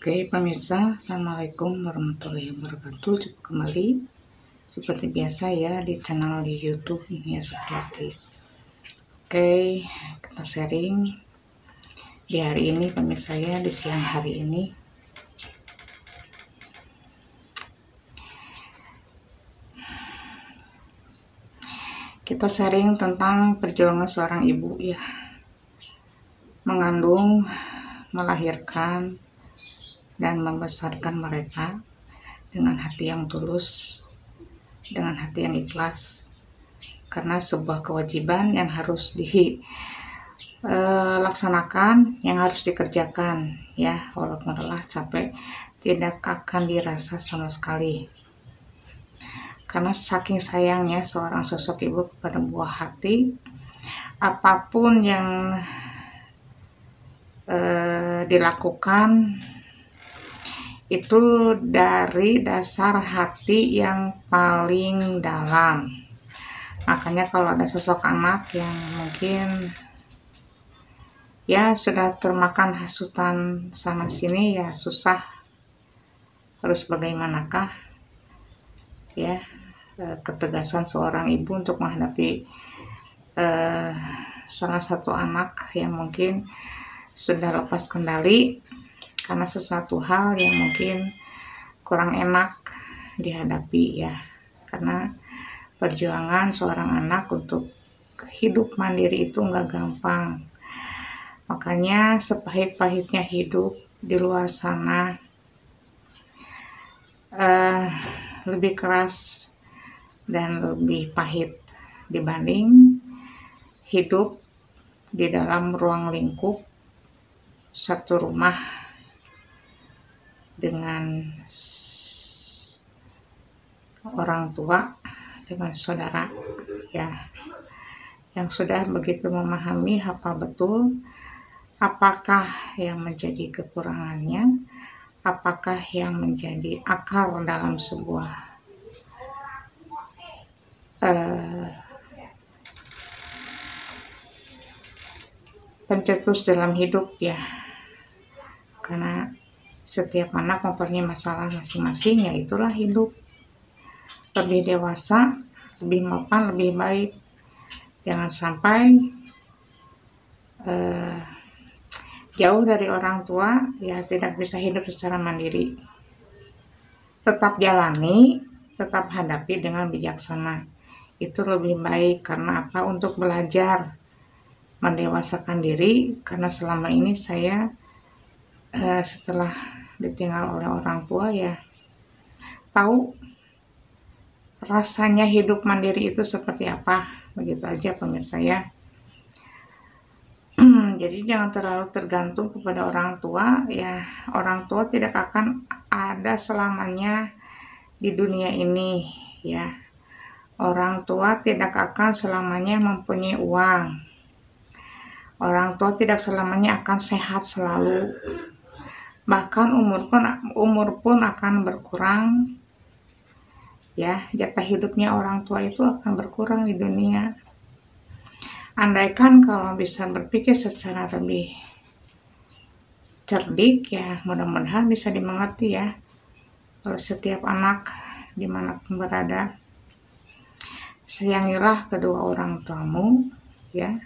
Oke pemirsa, Assalamualaikum warahmatullahi wabarakatuh. Jumpa kembali seperti biasa ya di channel di YouTube ya seperti. Oke, kita sharing di hari ini pemirsa ya, di siang hari ini. Kita sharing tentang perjuangan seorang ibu ya, mengandung, melahirkan dan membesarkan mereka dengan hati yang tulus, dengan hati yang ikhlas, karena sebuah kewajiban yang harus dilaksanakan, yang harus dikerjakan ya, walaupun lelah capek tidak akan dirasa sama sekali, karena saking sayangnya seorang sosok ibu kepada buah hati. Apapun yang dilakukan itu dari dasar hati yang paling dalam. Makanya kalau ada sosok anak yang mungkin ya sudah termakan hasutan sana sini, ya susah harus bagaimanakah ya, ketegasan seorang ibu untuk menghadapi salah satu anak yang mungkin sudah lepas kendali karena sesuatu hal yang mungkin kurang enak dihadapi ya, karena perjuangan seorang anak untuk hidup mandiri itu nggak gampang. Makanya sepahit-pahitnya hidup di luar sana, lebih keras dan lebih pahit dibanding hidup di dalam ruang lingkup satu rumah dengan orang tua, dengan saudara ya, yang sudah begitu memahami apa betul apakah yang menjadi kekurangannya, apakah yang menjadi akar dalam sebuah pencetus dalam hidup ya, karena setiap anak mempunyai masalah masing-masing, ya itulah hidup. Lebih dewasa, lebih mapan, lebih baik. Jangan sampai jauh dari orang tua ya, tidak bisa hidup secara mandiri. Tetap jalani, tetap hadapi dengan bijaksana. Itu lebih baik. Karena apa? Untuk belajar mendewasakan diri. Karena selama ini saya setelah ditinggal oleh orang tua ya, tahu rasanya hidup mandiri itu seperti apa. Begitu aja pemirsa ya. Jadi jangan terlalu tergantung kepada orang tua ya. Orang tua tidak akan ada selamanya di dunia ini ya. Orang tua tidak akan selamanya mempunyai uang. Orang tua tidak selamanya akan sehat selalu. Bahkan umur pun akan berkurang ya. Jatah hidupnya orang tua itu akan berkurang di dunia. Andaikan kalau bisa berpikir secara lebih cerdik ya, mudah-mudahan bisa dimengerti ya oleh setiap anak dimanapun berada. Sayangilah kedua orang tuamu ya,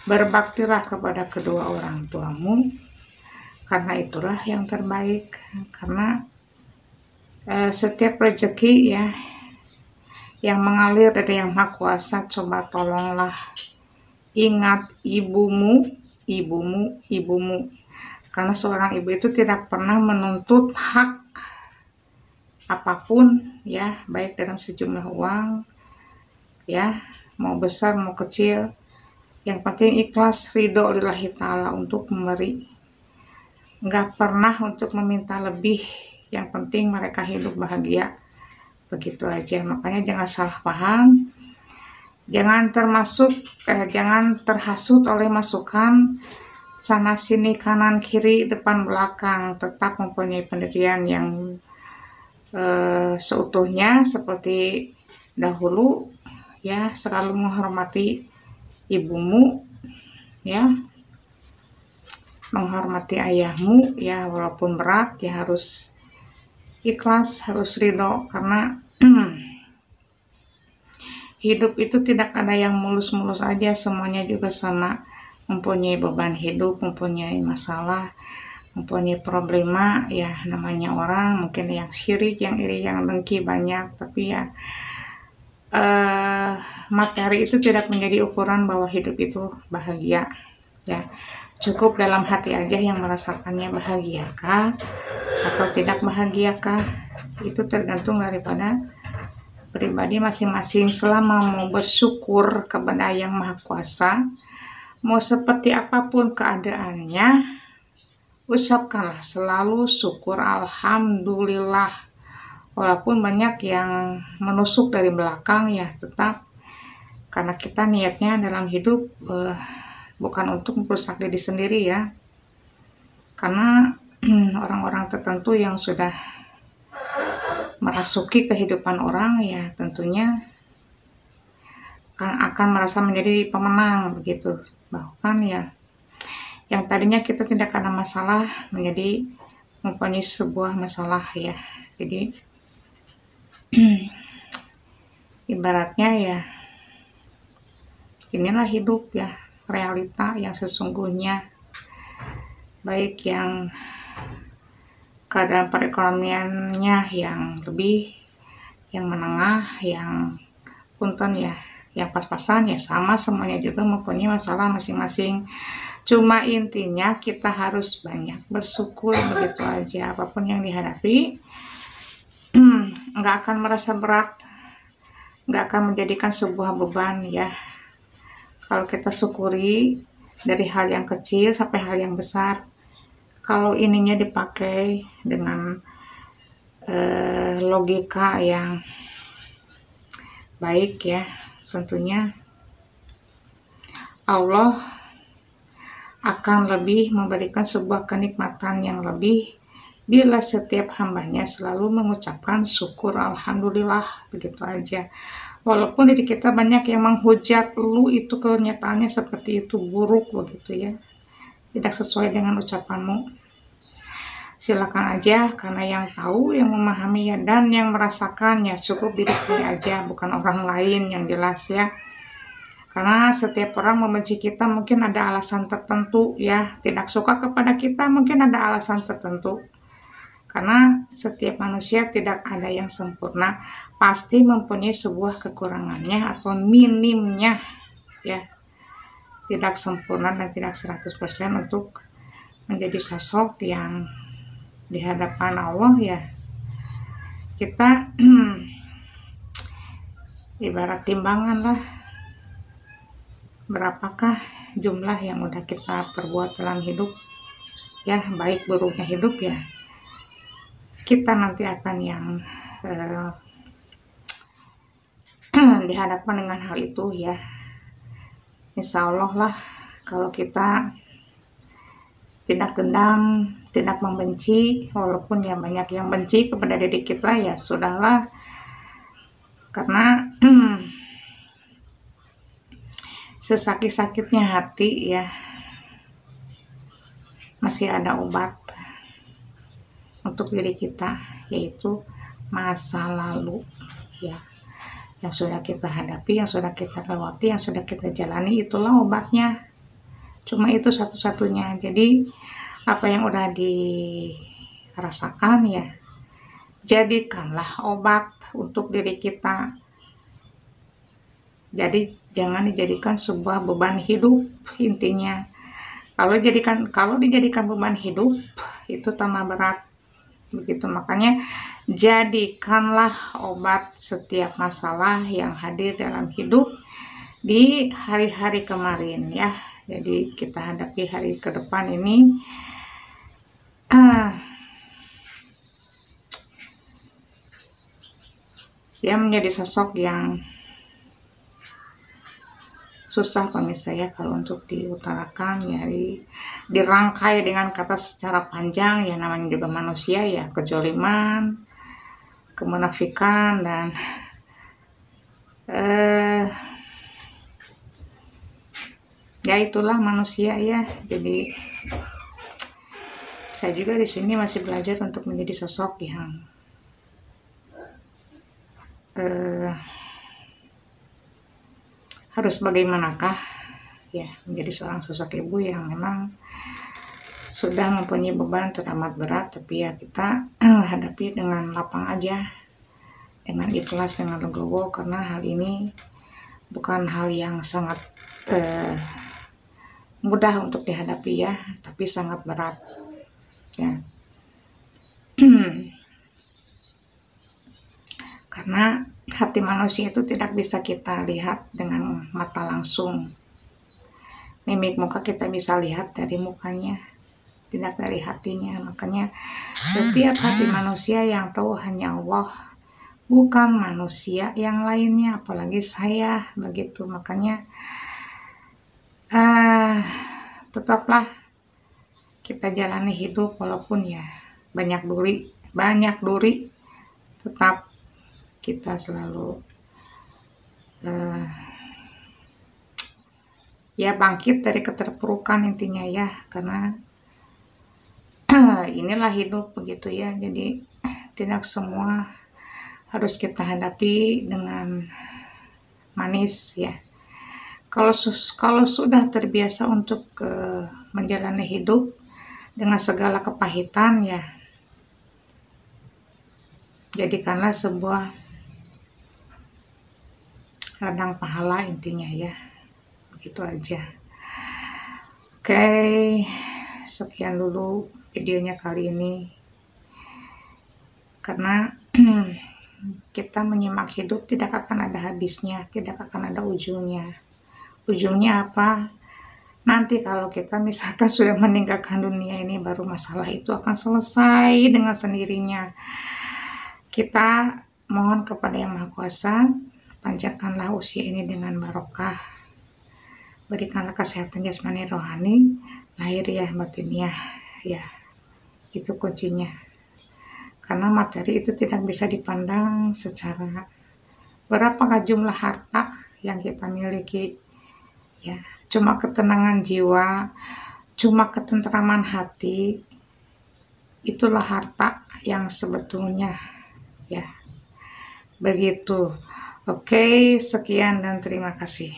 berbaktilah kepada kedua orang tuamu, karena itulah yang terbaik. Karena setiap rezeki ya yang mengalir dari Yang Maha Kuasa, coba tolonglah ingat ibumu. Karena seorang ibu itu tidak pernah menuntut hak apapun ya, baik dalam sejumlah uang ya, mau besar mau kecil, yang penting ikhlas ridho lillahi ta'ala untuk memberi. Nggak pernah untuk meminta lebih, yang penting mereka hidup bahagia. Begitu aja. Makanya jangan salah paham, jangan terhasut oleh masukan sana sini, kanan kiri, depan belakang. Tetap mempunyai pendirian yang seutuhnya seperti dahulu ya. Selalu menghormati ibumu ya, menghormati ayahmu ya, walaupun berat ya harus ikhlas, harus ridho, karena hidup itu tidak ada yang mulus-mulus aja, semuanya juga sama, mempunyai beban hidup, mempunyai masalah, mempunyai problema ya. Namanya orang, mungkin yang syirik, yang iri, yang dengki banyak, tapi ya materi itu tidak menjadi ukuran bahwa hidup itu bahagia ya. Cukup dalam hati aja yang merasakannya, bahagiakah atau tidak bahagiakah, itu tergantung daripada pribadi masing-masing. Selama mau bersyukur kepada Yang Maha Kuasa, mau seperti apapun keadaannya, ucapkanlah selalu syukur, alhamdulillah. Walaupun banyak yang menusuk dari belakang ya, tetap karena kita niatnya dalam hidup bukan untuk merusak diri sendiri ya. Karena orang-orang tertentu yang sudah merasuki kehidupan orang ya, tentunya akan merasa menjadi pemenang begitu. Bahkan ya, yang tadinya kita tidak ada masalah menjadi mempunyai sebuah masalah ya. Jadi ibaratnya ya, inilah hidup ya, realita yang sesungguhnya. Baik yang keadaan perekonomiannya yang lebih, yang menengah, yang punten ya, yang pas-pasan ya, sama semuanya juga mempunyai masalah masing-masing. Cuma intinya kita harus banyak bersyukur, begitu aja. Apapun yang dihadapi nggak akan merasa berat, nggak akan menjadikan sebuah beban ya. Kalau kita syukuri dari hal yang kecil sampai hal yang besar, kalau ininya dipakai dengan logika yang baik ya, tentunya Allah akan lebih memberikan sebuah kenikmatan yang lebih bila setiap hambanya selalu mengucapkan syukur, alhamdulillah, begitu aja. Walaupun diri kita banyak yang menghujat, lu itu kenyataannya seperti itu, buruk begitu ya, tidak sesuai dengan ucapanmu. Silakan aja, karena yang tahu, yang memahami ya, dan yang merasakannya cukup diri saya aja, bukan orang lain yang jelas ya. Karena setiap orang membenci kita mungkin ada alasan tertentu ya, tidak suka kepada kita mungkin ada alasan tertentu. Karena setiap manusia tidak ada yang sempurna, pasti mempunyai sebuah kekurangannya atau minimnya ya. Tidak sempurna dan tidak 100% untuk menjadi sosok yang di hadapan Allah ya. Kita ibarat timbangan lah, berapakah jumlah yang udah kita perbuat dalam hidup ya, baik buruknya hidup ya, kita nanti akan yang dihadapkan dengan hal itu ya. Insya Allah lah, kalau kita tidak dendam, tidak membenci, walaupun ya banyak yang benci kepada diri kita ya sudahlah, karena sesakit-sakitnya hati ya, masih ada obat untuk diri kita, yaitu masa lalu ya, yang sudah kita hadapi, yang sudah kita lewati, yang sudah kita jalani, itulah obatnya. Cuma itu satu-satunya. Jadi apa yang udah dirasakan ya, jadikanlah obat untuk diri kita. Jadi jangan dijadikan sebuah beban hidup intinya. Kalau dijadikan beban hidup itu tambah berat begitu. Makanya jadikanlah obat setiap masalah yang hadir dalam hidup di hari-hari kemarin ya. Jadi kita hadapi hari ke depan ini dia menjadi sosok yang susah pemirsa ya kalau untuk diutarakan ya, dirangkai dengan kata secara panjang ya, namanya juga manusia ya, kejoliman, kemunafikan, dan ya itulah manusia ya. Jadi saya juga di sini masih belajar untuk menjadi sosok yang harus bagaimanakah ya menjadi seorang sosok ibu yang memang sudah mempunyai beban teramat berat, tapi ya kita hadapi dengan lapang aja, dengan ikhlas, dengan legowo, karena hal ini bukan hal yang sangat mudah untuk dihadapi ya, tapi sangat berat ya. Karena hati manusia itu tidak bisa kita lihat dengan mata langsung. Mimik muka kita bisa lihat dari mukanya, tidak dari hatinya. Makanya setiap hati manusia yang tahu hanya Allah, bukan manusia yang lainnya, apalagi saya begitu. Makanya tetaplah kita jalani hidup walaupun ya banyak duri, tetap kita selalu ya bangkit dari keterpurukan intinya ya, karena inilah hidup begitu ya. Jadi tidak semua harus kita hadapi dengan manis ya. Kalau sudah terbiasa untuk menjalani hidup dengan segala kepahitan ya, jadikanlah sebuah ladang pahala intinya ya, begitu aja. Oke, sekian dulu videonya kali ini, karena kita menyimak hidup tidak akan ada habisnya, tidak akan ada ujungnya. Ujungnya apa? Nanti kalau kita misalkan sudah meninggalkan dunia ini, baru masalah itu akan selesai dengan sendirinya. Kita mohon kepada Yang Maha Kuasa, panjangkanlah usia ini dengan barokah, berikanlah kesehatan jasmani rohani, lahir ya batiniah ya, itu kuncinya. Karena materi itu tidak bisa dipandang secara berapakah jumlah harta yang kita miliki ya, cuma ketenangan jiwa, cuma ketentraman hati, itulah harta yang sebetulnya ya, begitu. Oke, sekian dan terima kasih.